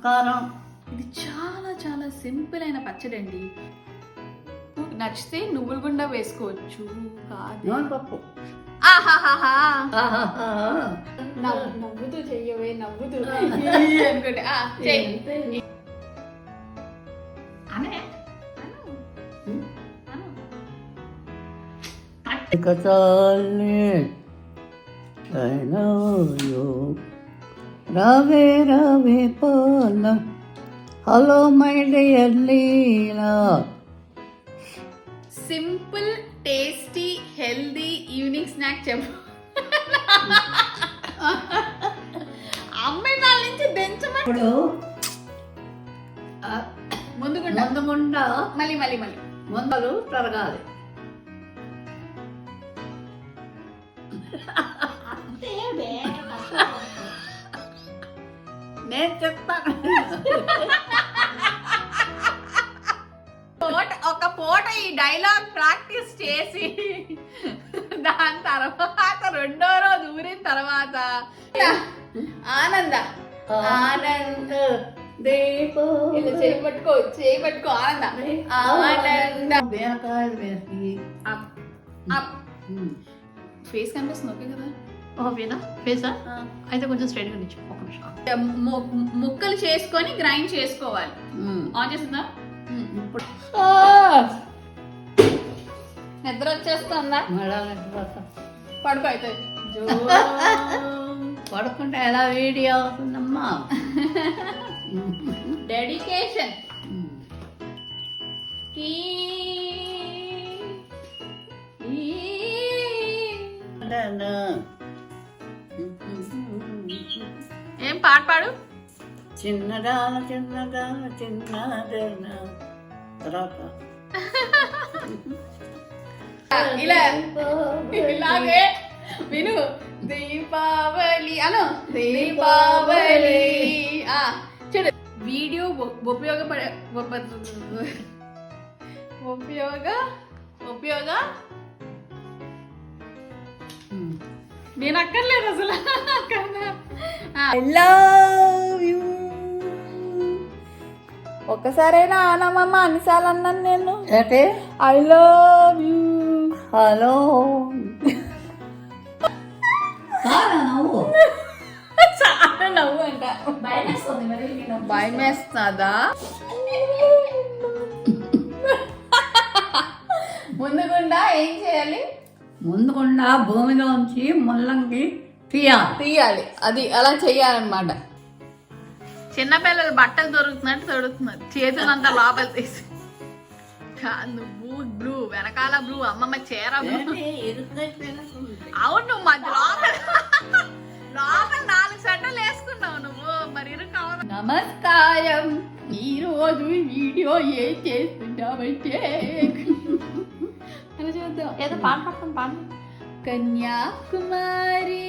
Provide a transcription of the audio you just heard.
నమస్కారం. ఇది చాలా చాలా సింపుల్ అయిన పచ్చడి అండి. నచ్చితే నువ్వుల గుండా వేసుకోవచ్చు. పప్పు నవ్వుతూ చెయ్యవే, నవ్వుతూ అనుకుంటే రావే రావే పోలం. Hello my dear Leela. Simple tasty healthy evening snack చెప్పు. అమ్మాయి వాళ్ళ నుంచి దించమని ఇప్పుడు ముందుగుండా ముందుగుండా మళ్ళీ మళ్ళీ మళ్ళీ ముందలు తరగాలి. నేను చెప్తాను. ఒక పూట ఈ డైలాగ్ ప్రాక్టీస్ చేసి దాని తర్వాత రెండో రోజు ఊరిన తర్వాత ఆనంద ఆనంద దీపో ఇలా చేయబట్టుకో ఆనంద ఆనంద బీరకాయలు వేసి ఫేస్ కనిపిస్తుంది ఓకే కదా? ఓకేనా ఫేసా? అయితే కొంచెం స్ట్రైట్గా నిచ్చు. ఒక నిమిషం. ముక్కలు చేసుకొని గ్రైండ్ చేసుకోవాలి. ఆన్ చేస్తుందా? ఇప్పుడు నిద్ర వచ్చేస్తుందా? పడుకో అయితే. పడుకుంటే ఎలా వీడియో అవుతుందమ్మా? డెడికేషన్ ఏం పాట పాడు. చిన్నదాన చిన్నదాన చిన్నదాన తర్వాత ఇలాగే విను. దీపావళి అను. దీపావళి చూడు. వీడియో ఉపయోగపడే ఉపయోగ నేను అక్కర్లేదు అసలు. I love you. ఒక్కసారైనా ఆనమమ్మ అన్నిసార్లు అన్నాను నేను. ఏంటి? I love you. హలో నవ్వు. చాలా నవ్వు అంట. భయం వేస్తుందా? ముందుగుండా ఏం చేయాలి? ముందుకుండా భూమిలోంచి ముల్లంగి తీయాలి. అది అలా చెయ్యాలన్నమాట. చిన్నపిల్లలు బట్టలు దొరుకుతున్నట్టు దొరుకుతున్నారు. చేతులంతా లోపల తీసి నువ్వు బ్లూ వెనకాల బ్లూ అమ్మమ్మ చీర అవును. నువ్వు మధ్య లోపల 4 సెంటర్లు వేసుకున్నావు నువ్వు. మరి ఇరుకు. నమస్కారం. ఈ రోజు వీడియో ఏం చేస్తున్నావంటే అలా చూద్దాం. ఏదో పాట పట్టుకుని పాడు. కన్యాకుమారి